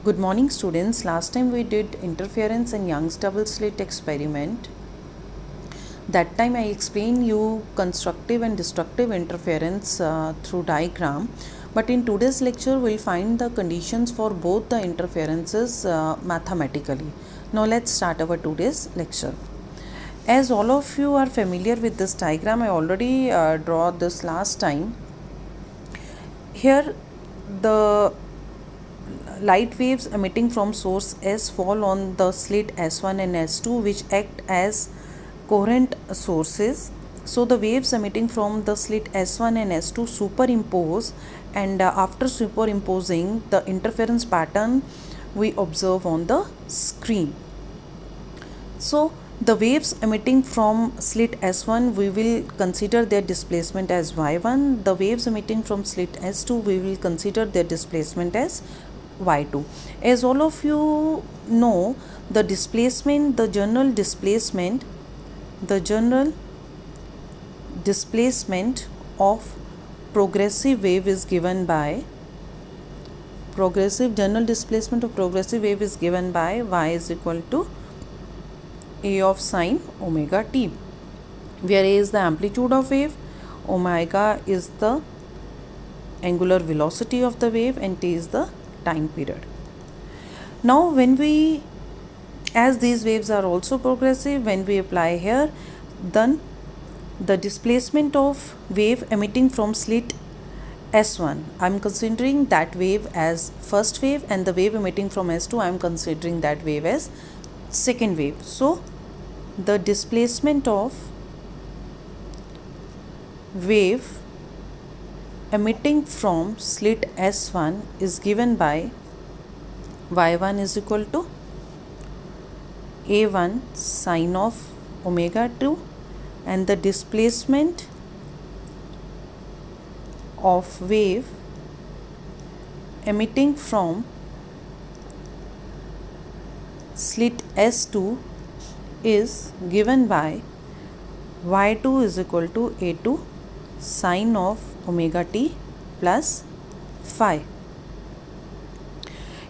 Good morning, students. Last time we did interference in Young's double slit experiment. That time I explained you constructive and destructive interference through diagram. But in today's lecture, we'll find the conditions for both the interferences mathematically. Now let's start our today's lecture. As all of you are familiar with this diagram, I already draw this last time. Here the light waves emitting from source S fall on the slit S1 and S2, which act as coherent sources. So the waves emitting from the slit S1 and S2 superimpose, and after superimposing, the interference pattern we observe on the screen. So the waves emitting from slit S1, we will consider their displacement as y1. The waves emitting from slit S2, we will consider their displacement as y2. As all of you know, the displacement, the general displacement of progressive wave is given by general displacement of progressive wave is given by y is equal to a of sine omega t, where a is the amplitude of wave, omega is the angular velocity of the wave, and t is the time period. Now as these waves are also progressive, when we apply here, then the displacement of wave emitting from slit S1, I am considering that wave as first wave, and the wave emitting from S2, I am considering that wave as second wave. So the displacement of wave emitting from slit S1 is given by y1 is equal to a1 sine of omega 2, and the displacement of wave emitting from slit S2 is given by y2 is equal to a2 sine of omega t plus phi.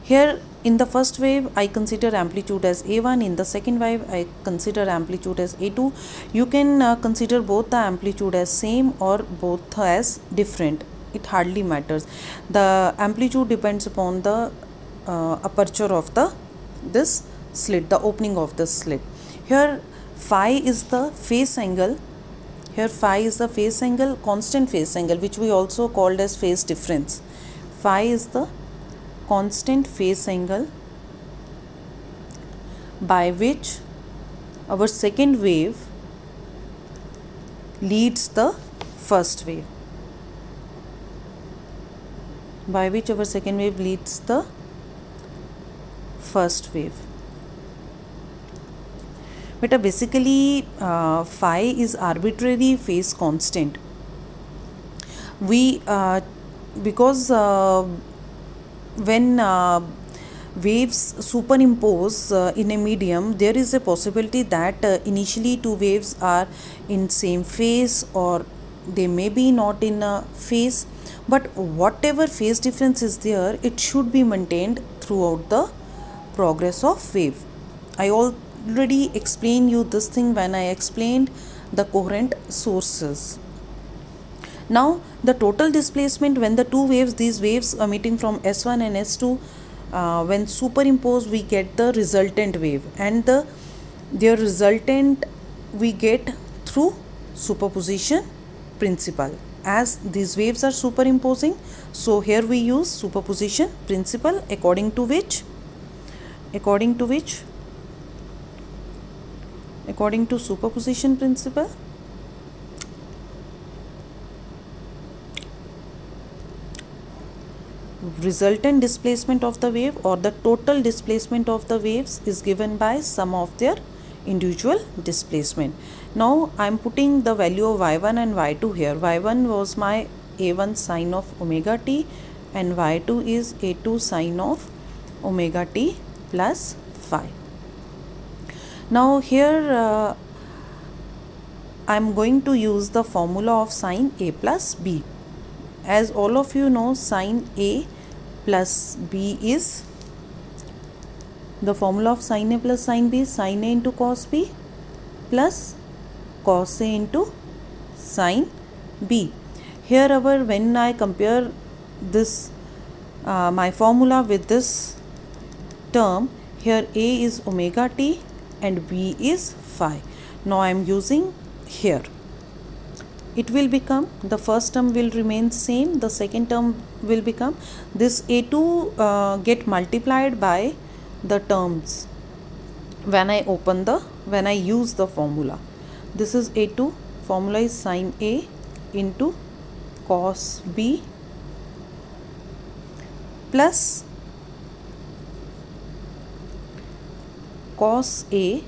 Here in the first wave, I consider amplitude as a1. In the second wave, I consider amplitude as a2. You can consider both the amplitude as same or both as different. It hardly matters. The amplitude depends upon the aperture of this slit, the opening of the slit. Here phi is the phase angle. Constant phase angle, which we also called as phase difference. Phi is the constant phase angle by which our second wave leads the first wave. But basically phi is arbitrary phase constant. Because when waves superimpose in a medium, there is a possibility that initially two waves are in same phase, or they may be not in a phase, but whatever phase difference is there, it should be maintained throughout the progress of wave. I already explained you this thing when I explained the coherent sources. Now the total displacement when the two waves, these waves emitting from S1 and S2, when superimposed, we get the resultant wave, and their resultant we get through superposition principle. As these waves are superimposing, so here we use superposition principle, according to superposition principle, resultant displacement of the wave, or the total displacement of the waves, is given by sum of their individual displacement. Now I am putting the value of y1 and y2 here. y1 was my a1 sine of omega t, and y2 is a2 sine of omega t plus phi. Now here I am going to use the formula of sine a plus b. As all of you know, sine a plus b is The formula of sin A plus sin B is sin A into cos B plus cos A into sin B. Here when I compare this my formula with this term, here A is omega t and B is phi. Now I am using here. It will become, the first term will remain same, the second term will become, this A2 get multiplied by the terms when I use the formula. This is A2, formula is sin A into cos B plus cos A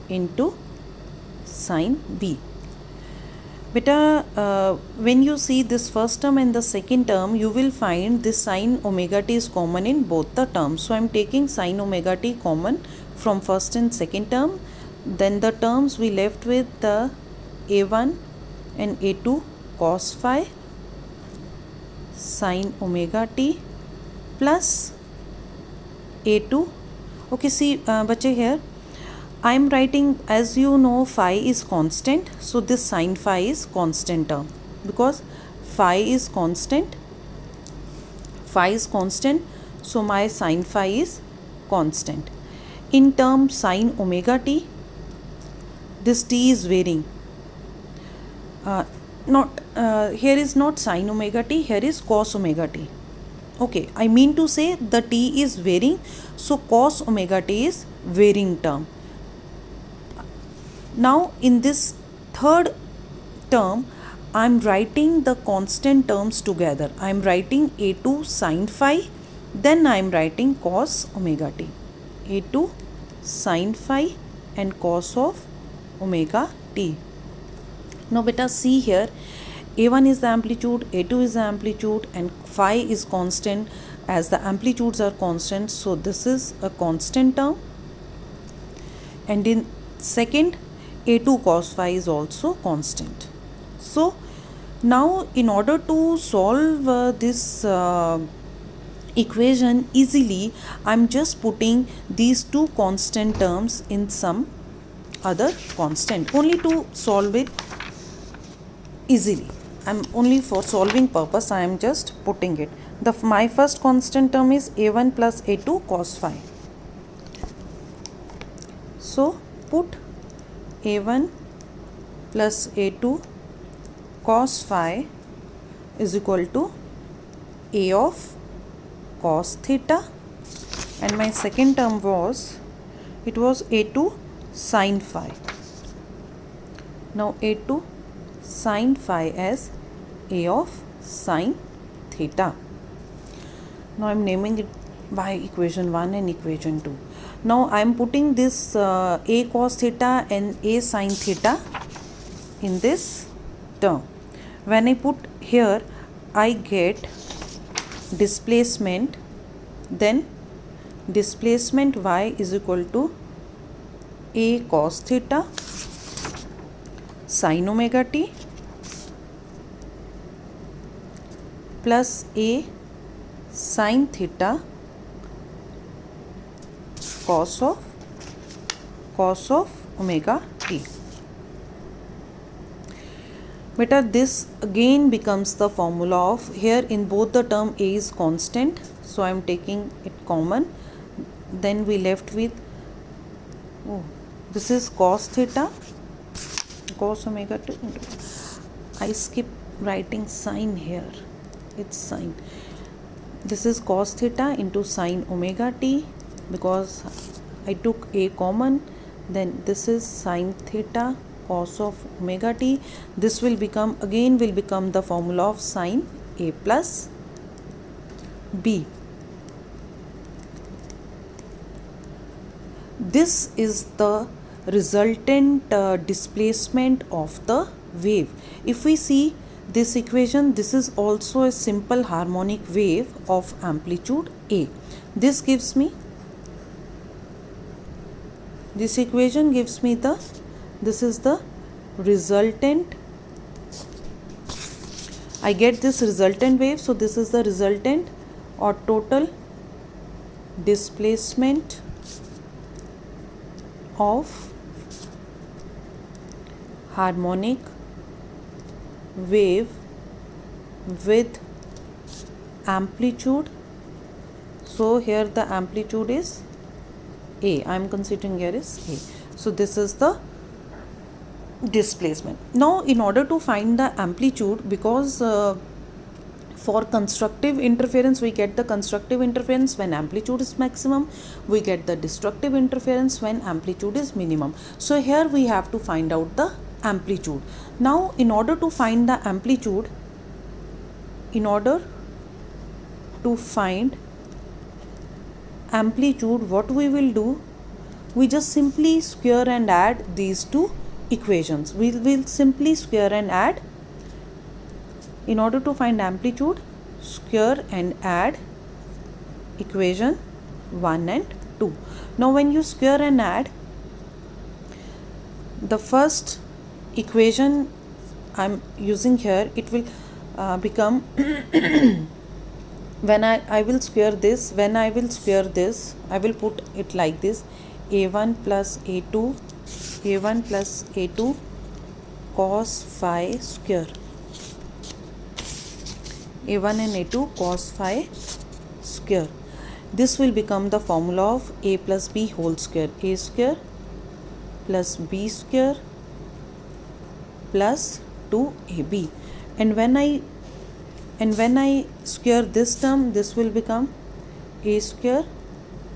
into sin B. Beta, when you see this first term and the second term, you will find this sin omega t is common in both the terms. So I am taking sin omega t common from first and second term. Then the terms we left with the A1 and A2 cos phi sin omega t plus A2. Okay, see bache, here I am writing, as you know, phi is constant, so this sin phi is constant term, because phi is constant, so my sin phi is constant. In term sin omega t, this t is varying. Here is not sin omega t, here is cos omega t. Okay, I mean to say the t is varying, so cos omega t is varying term. Now in this third term, I am writing the constant terms together. I am writing A2 sin phi, then I am writing cos omega t. A2 sin phi and cos of omega t. Now beta, see here, A1 is the amplitude, A2 is the amplitude, and phi is constant as the amplitudes are constant. So this is a constant term. And in second, A2 cos phi is also constant. So now in order to solve this equation easily, I am just putting these two constant terms in some other constant, only to solve it easily. I'm only for solving purpose, I am just putting it. My first constant term is A1 plus A2 cos phi. So put A1 plus A2 cos phi is equal to A of cos theta, and my second term was A2 sin phi. Now A2 sin phi as A of sin theta. Now I am naming it by equation 1 and equation 2. Now I am putting this A cos theta and A sin theta in this term. When I put here, I get displacement, then displacement y is equal to A cos theta sin omega t plus A sin theta cos of omega t. Beta, this again becomes the formula of, here in both the term A is constant, so I am taking it common. Then we left with, this is cos theta, cos omega t. I skip writing sin here, it's sin. This is cos theta into sin omega t, because I took A common. Then this is sin theta cos of omega t. This will become the formula of sin A plus B. This is the resultant displacement of the wave. If we see this equation, this is also a simple harmonic wave of amplitude A. This equation gives me this is the resultant. I get this resultant wave, so this is the resultant or total displacement of harmonic wave with amplitude. So here the amplitude is A. I am considering here is A. So this is the displacement. Now in order to find the amplitude, because for constructive interference we get the constructive interference when amplitude is maximum, we get the destructive interference when amplitude is minimum. So here we have to find out the amplitude. Now in order to find the amplitude, what we will do, we just simply square and add these two equations. We will simply square and add. In order to find amplitude, square and add equation 1 and 2. Now when you square and add, the first equation I am using here, it will become when I will square this, I will put it like this: a1 plus a2 cos phi square. A1 and A2 cos phi square. This will become the formula of A plus B whole square. A square plus B square plus 2AB. And when I square this term, this will become A square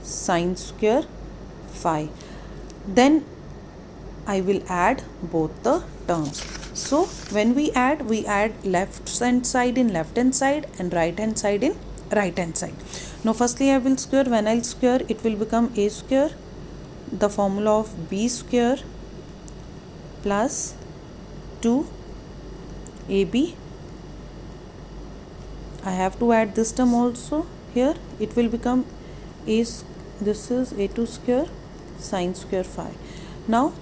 sin square phi. Then I will add both the terms. So when we add left hand side in left hand side and right hand side in right hand side. Now firstly I will square. When I will square, it will become A square, the formula of B square plus 2AB. I have to add this term also here. It will become this is A2 square sin square phi. Now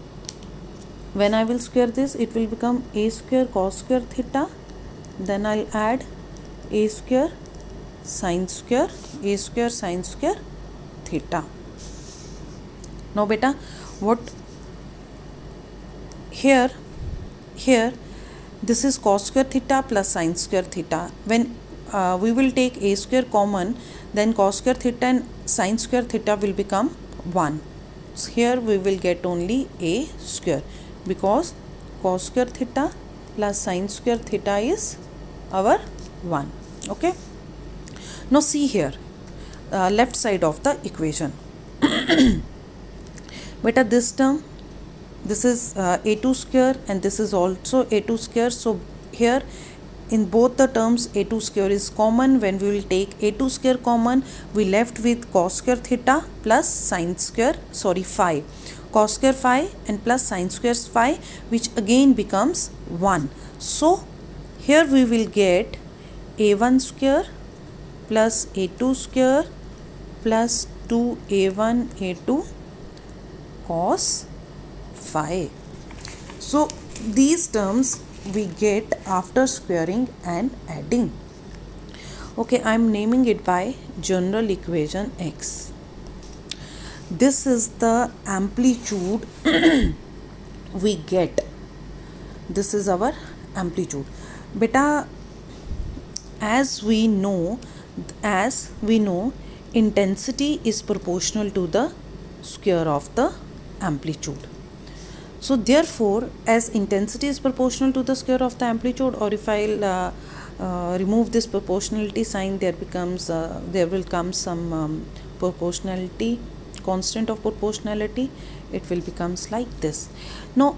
when I will square this, it will become A square cos square theta. Then I'll add A square sin square theta. Now beta, what here this is cos square theta plus sin square theta. When we will take A square common, then cos square theta and sin square theta will become 1. So here we will get only A square, because cos square theta plus sin square theta is our 1. Okay. Now see here, left side of the equation. Beta, this term, this is A2 square and this is also A2 square. So here in both the terms A2 square is common. When we will take A2 square common, we left with cos square theta plus phi. Cos square phi and plus sin square phi, which again becomes 1. So here we will get A1 square plus A2 square plus 2A1 A2 cos phi. So these terms we get after squaring and adding. Okay, I am naming it by general equation X. This is the amplitude we get. This is our amplitude. Beta, as we know, intensity is proportional to the square of the amplitude. So therefore, as intensity is proportional to the square of the amplitude, or if I'll remove this proportionality sign, there will come some proportionality, constant of proportionality. It will becomes like this. Now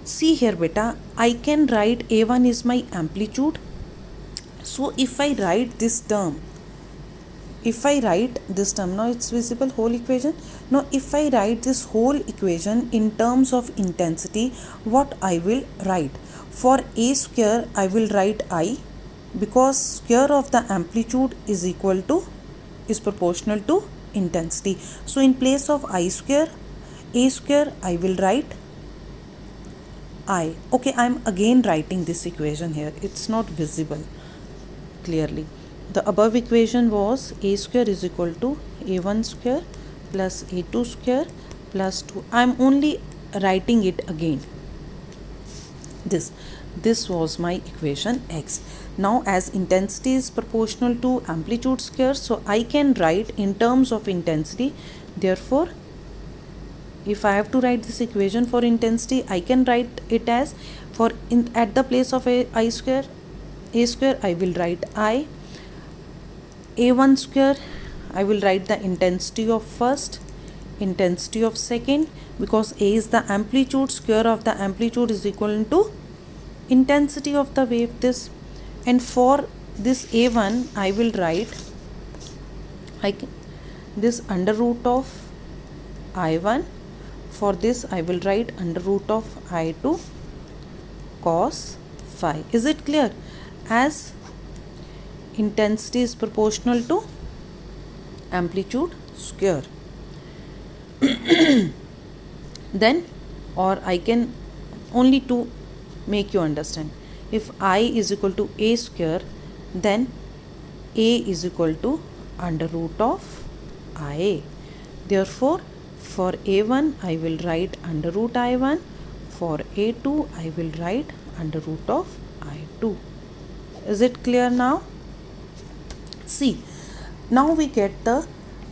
see here beta, I can write A1 is my amplitude. So if I write this term, now it's visible, whole equation. Now if I write this whole equation in terms of intensity, what I will write? For A square I will write I, because square of the amplitude is proportional to intensity. So in place of I square, A square, I will write I. Okay, I am again writing this equation here. It's not visible clearly. The above equation was A square is equal to A1 square plus A2 square plus 2. I am only writing it again. This was my equation x. Now as intensity is proportional to amplitude square, so I can write in terms of intensity. Therefore, if I have to write this equation for intensity, I can write it as at the place of a square I will write a1 square. I will write the intensity of first, intensity of second, because a is the amplitude, square of the amplitude is equal to intensity of the wave. This, and for this a1 I will write this under root of I1. For this I will write under root of I2 cos phi. Is it clear? As intensity is proportional to amplitude square. Then, or I can only to make you understand, if I is equal to a square, then a is equal to under root of IA. Therefore, for a1 I will write under root I1, for a2 I will write under root of I2. Is it clear now? See, now we get the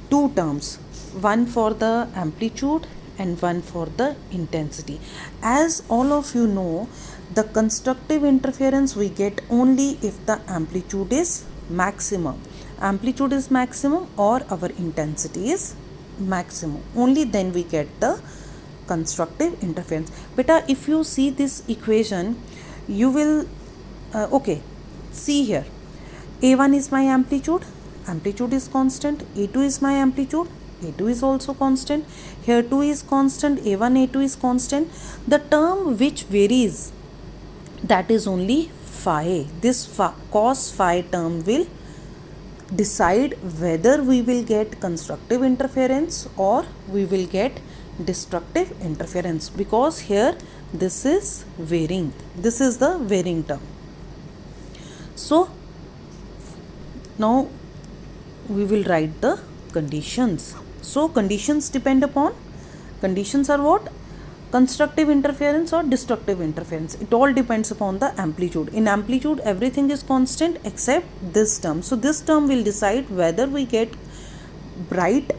two terms, one for the amplitude and one for the intensity. As all of you know, the constructive interference we get only if the amplitude is maximum. Amplitude is maximum or our intensity is maximum. Only then we get the constructive interference. Beta, if you see this equation, you will, okay, see here. A1 is my amplitude is constant. A2 is my amplitude, A2 is also constant. Here 2 is constant, A1, A2 is constant. The term which varies, that is only phi. This cos phi term will decide whether we will get constructive interference or we will get destructive interference, because here this is varying. This is the varying term. So now we will write the conditions. So conditions depend upon, conditions are what? Constructive interference or destructive interference. It all depends upon the amplitude. In amplitude everything is constant except this term. So this term will decide whether we get bright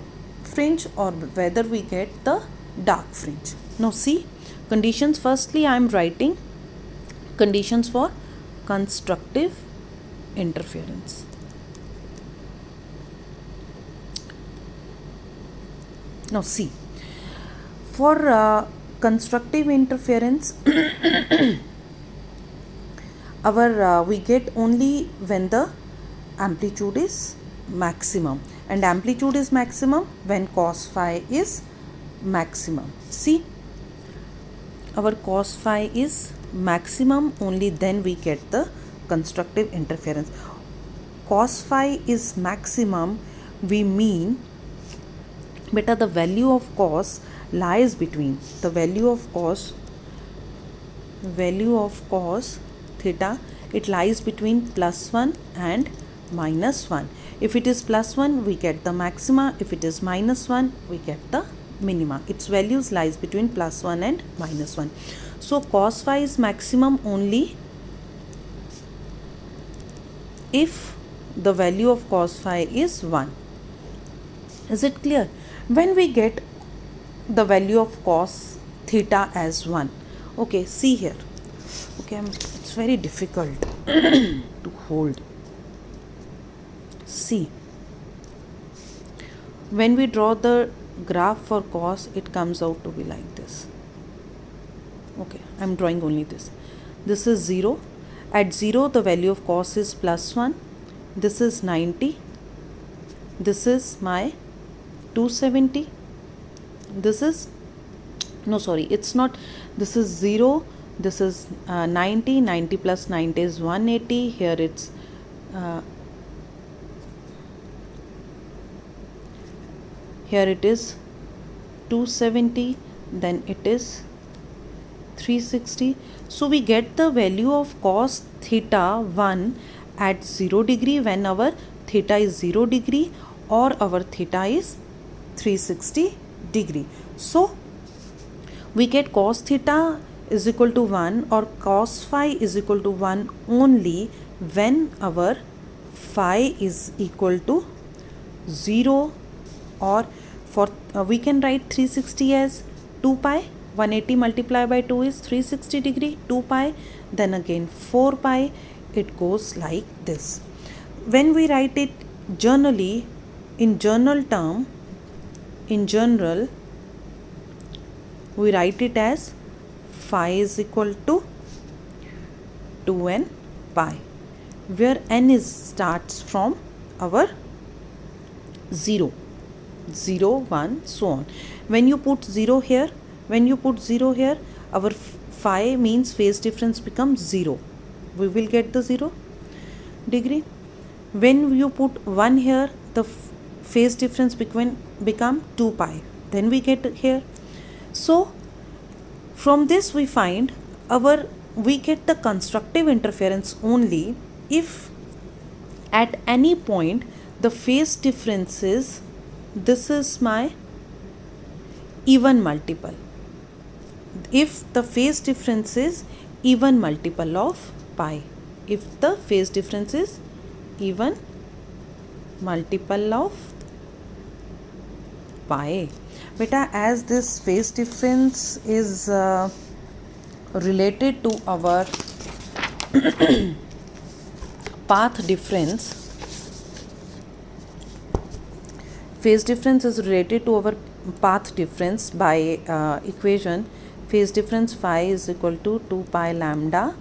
fringe or whether we get the dark fringe. Now see, conditions, firstly I am writing conditions for constructive interference. Now see, for constructive interference our we get only when the amplitude is maximum, and amplitude is maximum when cos phi is maximum. See, our cos phi is maximum, only then we get the constructive interference. Cos phi is maximum, we mean, beta, the value of cos lies between the value of cos theta, it lies between +1 and -1. If it is +1 we get the maxima, if it is -1 we get the minima. Its values lies between +1 and -1. So cos phi is maximum only if the value of cos phi is 1. Is it clear? When we get the value of cos theta as 1, okay, see here, okay, it's very difficult to hold. See, when we draw the graph for cos, it comes out to be like this. Okay, I'm drawing only this. This is 0. At 0 the value of cos is +1. This is 90. This is my 270. This is, no sorry, it's not, this is 0, this is 90, 90 plus 90 is 180. Here it's here it is 270, then it is 360. So we get the value of cos theta 1 at 0 degree when our theta is 0 degree or our theta is 360 degree. So we get cos theta is equal to 1 or cos phi is equal to 1 only when our phi is equal to 0, or for we can write 360 as 2 pi. 180 multiplied by 2 is 360 degree, 2 pi, then again 4 pi. It goes like this. When we write it generally, in general, we write it as phi is equal to 2n pi, where n is starts from our 0, 0, 1, so on. When you put 0 here, our phi means phase difference becomes 0. We will get the 0 degree. When you put 1 here, the phase difference become 2 pi. Then we get here. So from this we find we get the constructive interference only if at any point the phase difference is, this is my even multiple. If the phase difference is even multiple of pi, if the phase difference is even multiple of pi. Beta, as this phase difference is related to our path difference, phase difference is related to our path difference by equation phase difference phi is equal to 2 pi lambda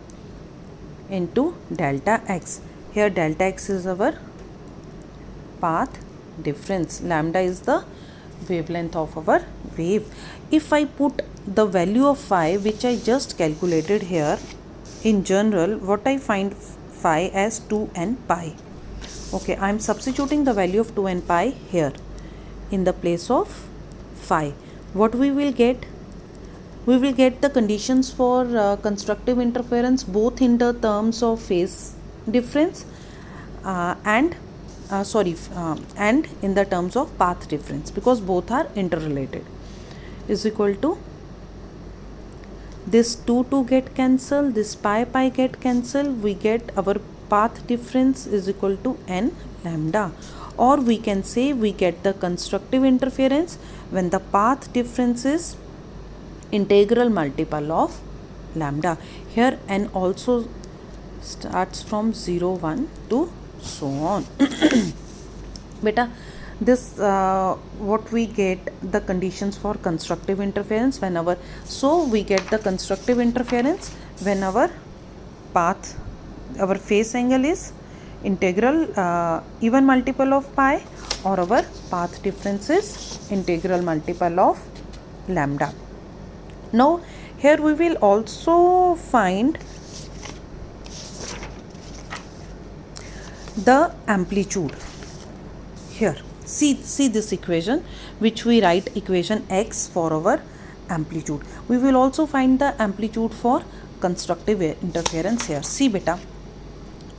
into delta x. Here delta x is our path difference, lambda is the wavelength of our wave. If I put the value of phi which I just calculated here, in general what I find phi as 2n pi. Okay, I am substituting the value of 2n pi here in the place of phi. What we will get? We will get the conditions for constructive interference both in the terms of phase difference and in the terms of path difference, because both are interrelated. Is equal to this 2 get cancelled, this pi get cancelled, we get our path difference is equal to n lambda, or we can say we get the constructive interference when the path difference is integral multiple of lambda. Here n also starts from 0, 1 to so on. Beta, this what we get the conditions for constructive interference whenever, so we get the constructive interference when our path, our phase angle is integral even multiple of pi, or our path difference is integral multiple of lambda. Now here we will also find the amplitude. Here see this equation which we write equation x for our amplitude. We will also find the amplitude for constructive interference here. See beta,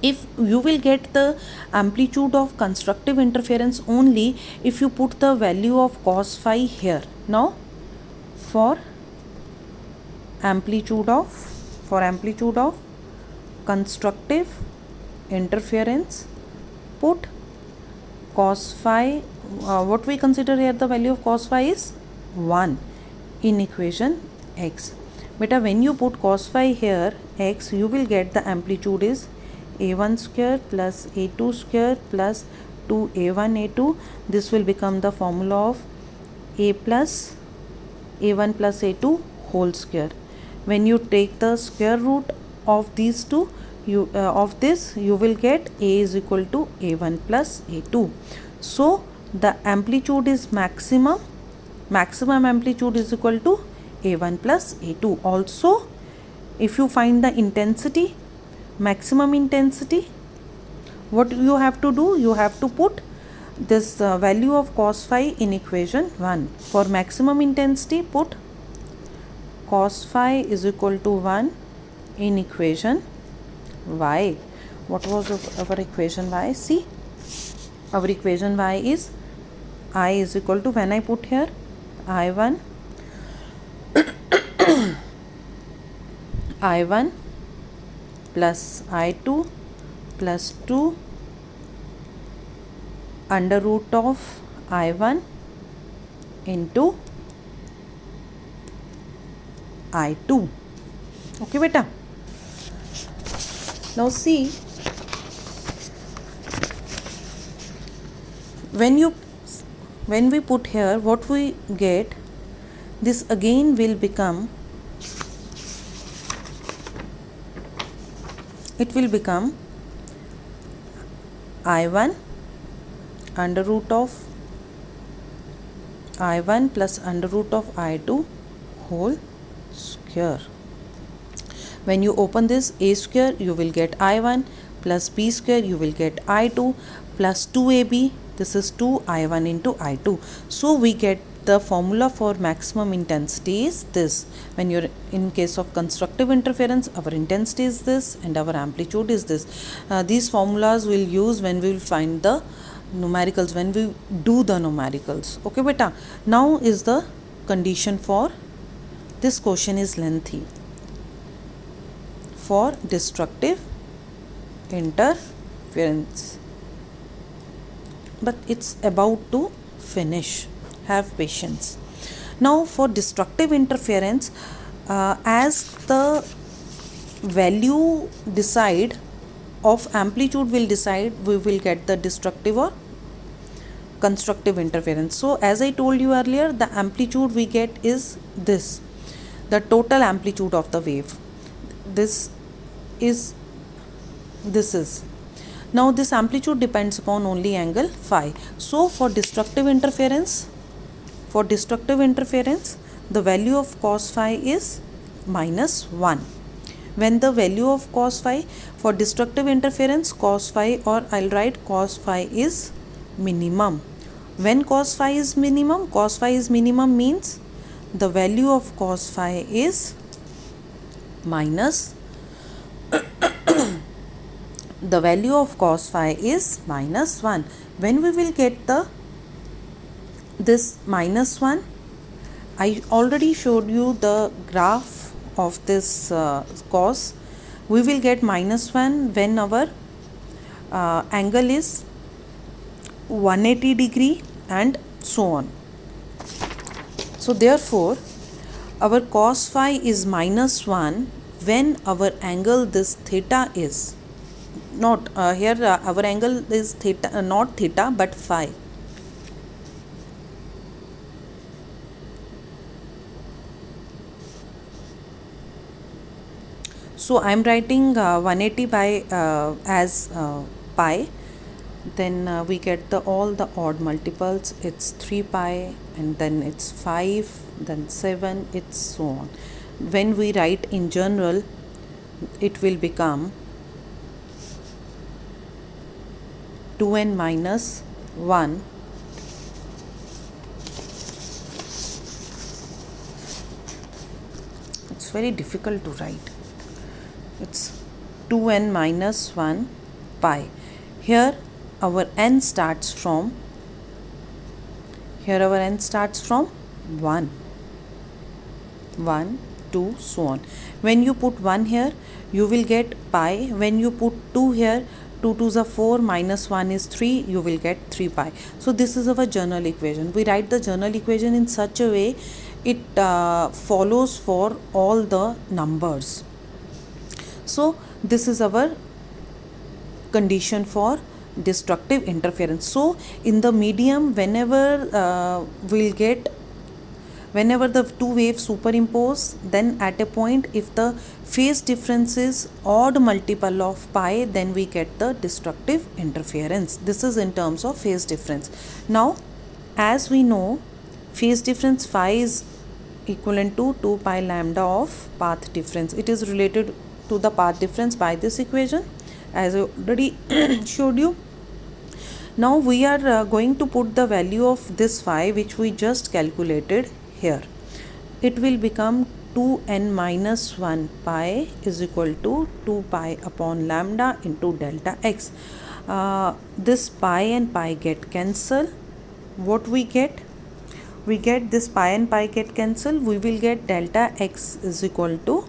if you will get the amplitude of constructive interference only if you put the value of cos phi here. Now for amplitude of constructive interference, put cos phi, what we consider here the value of cos phi is 1 in equation x. Beta, when you put cos phi here x, you will get the amplitude is a1 square plus a2 square plus 2a1 a2. This will become the formula of a plus a1 plus a2 whole square. When you take the square root of these two, you will get a is equal to a1 plus a2. So the amplitude is maximum amplitude is equal to a1 plus a2. Also, if you find the intensity, maximum intensity, what you have to do, you have to put this value of cos phi in equation 1. For maximum intensity, put cos phi is equal to 1 in equation y. What was our equation y? See, our equation y is I is equal to, when I put here I1 I1 plus I2 plus 2 under root of I1 into I2. Okay beta. Now see, when we put here, what we get, this again will become, it will become I1 under root of I1 plus under root of I2 whole square. When you open this a square, you will get I1 plus b square, you will get I2 plus 2ab, this is 2I1 into I2. So we get the formula for maximum intensity is this. When you're in case of constructive interference, our intensity is this and our amplitude is this. These formulas we'll use when we will find the numericals, when we do the numericals. Okay beta. Now is the condition for this question is lengthy for destructive interference, but it's about to finish. Have patience. Now for destructive interference, as the value decide of amplitude will decide, we will get the destructive or constructive interference. So as I told you earlier, the amplitude we get is this, the total amplitude of the wave. This is now this amplitude depends upon only angle phi. So for destructive interference, the value of cos phi is -1. When the value of cos phi for destructive interference, cos phi, or I'll write cos phi is minimum. When cos phi is minimum means the value of cos phi is minus the value of cos phi is -1. When we will get this -1, I already showed you the graph of this cos. We will get -1 when our angle is 180 degree and so on. So therefore our cos phi is -1 when our angle this theta is not here our angle is theta, not theta but phi. So I am writing 180 by as pi. Then we get all the odd multiples. It's 3 pi, and then it's 5, then 7, it's so on. When we write in general, it will become 2n minus 1 it's very difficult to write. It's 2n minus 1 pi. Here our n starts from 1, 2, so on. When you put 1 here, you will get pi. When you put 2 here, 2 2s are 4, minus 1 is 3, you will get 3 pi. So this is our general equation. We write the general equation in such a way it follows for all the numbers. So this is our condition for destructive interference. So in the medium, whenever the two waves superimpose, then at a point if the phase difference is odd multiple of pi, then we get the destructive interference. This is in terms of phase difference. Now as we know, phase difference phi is equivalent to 2 pi lambda of path difference. It is related to the path difference by this equation, as I already showed you. Now we are going to put the value of this phi which we just calculated here. It will become 2n minus 1 pi is equal to 2 pi upon lambda into delta x. This pi and pi get cancelled. What we get? We get this pi and pi get cancelled. We will get delta x is equal to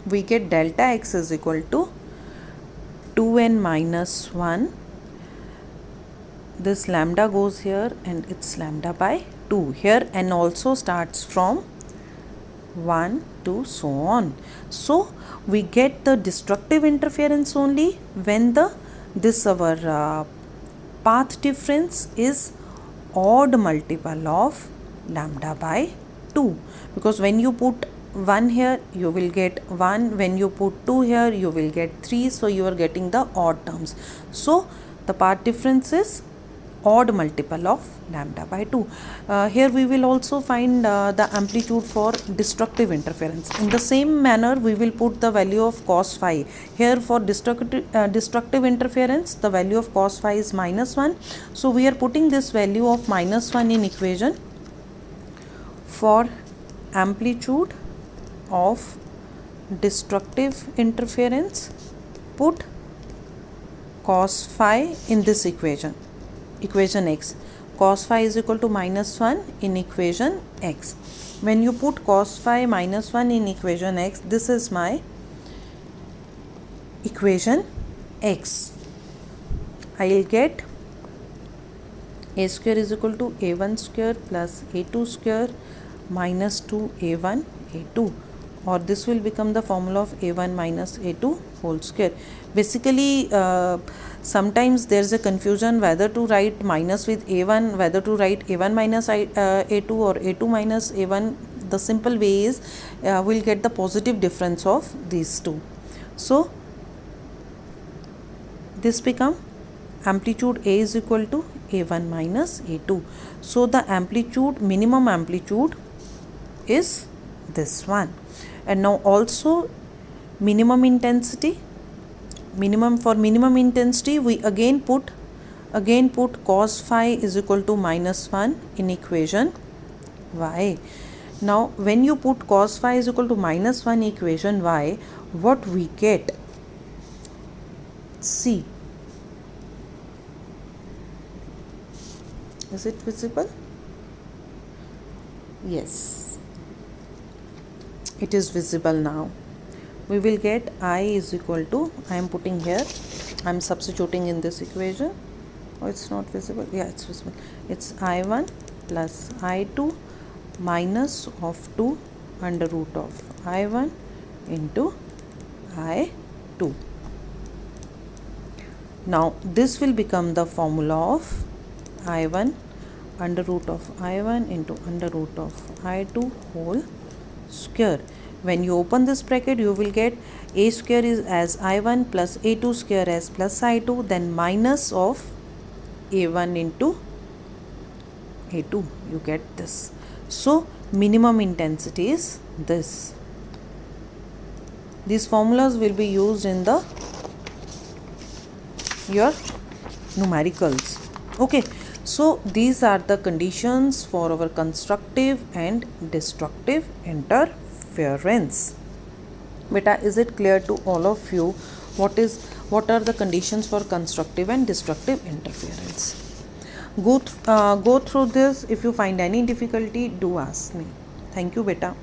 we get delta x is equal to 2n minus 1. This lambda goes here and it's lambda by 2. Here n also starts from 1 to so on. So we get the destructive interference only when our path difference is odd multiple of lambda by 2, because when you put 1 here you will get 1, when you put 2 here you will get 3, so you are getting the odd terms. So the path difference is odd multiple of lambda by 2. Here we will also find the amplitude for destructive interference. In the same manner we will put the value of cos phi. Here for destructive interference the value of cos phi is minus 1. So we are putting this value of minus 1 in equation. For amplitude of destructive interference, put cos phi in this equation x. Cos phi is equal to minus 1 in equation x. When you put cos phi minus 1 in equation x, this is my equation x. I will get a square is equal to a1 square plus a2 square minus 2a1 a2, or this will become the formula of a1 minus a2 whole square. Basically sometimes there is a confusion whether to write minus with a1, whether to write a1 minus a2 or a2 minus a1. The simple way is we'll get the positive difference of these two. So this become amplitude A is equal to a1 minus a2. So the amplitude, minimum amplitude is this one. And now also minimum intensity, for minimum intensity we again put cos phi is equal to minus 1 in equation y. Now when you put cos phi is equal to minus 1 equation y, what we get? See, is it visible? Yes, it is visible now. We will get I is equal to, I am putting here, I am substituting in this equation. Oh, it's not visible. Yeah, it's visible. It's I1 plus I2 minus of 2 under root of I1 into I2. Now this will become the formula of I1 under root of I1 into under root of I2 whole square. When you open this bracket you will get a square is as I1 plus a2 square as plus I2, then minus of a1 into a2, you get this. So minimum intensity is this. These formulas will be used in your numericals. Okay, so these are the conditions for our constructive and destructive interference. Beta, is it clear to all of you what are the conditions for constructive and destructive interference? Go through this. If you find any difficulty, do ask me. Thank you, beta.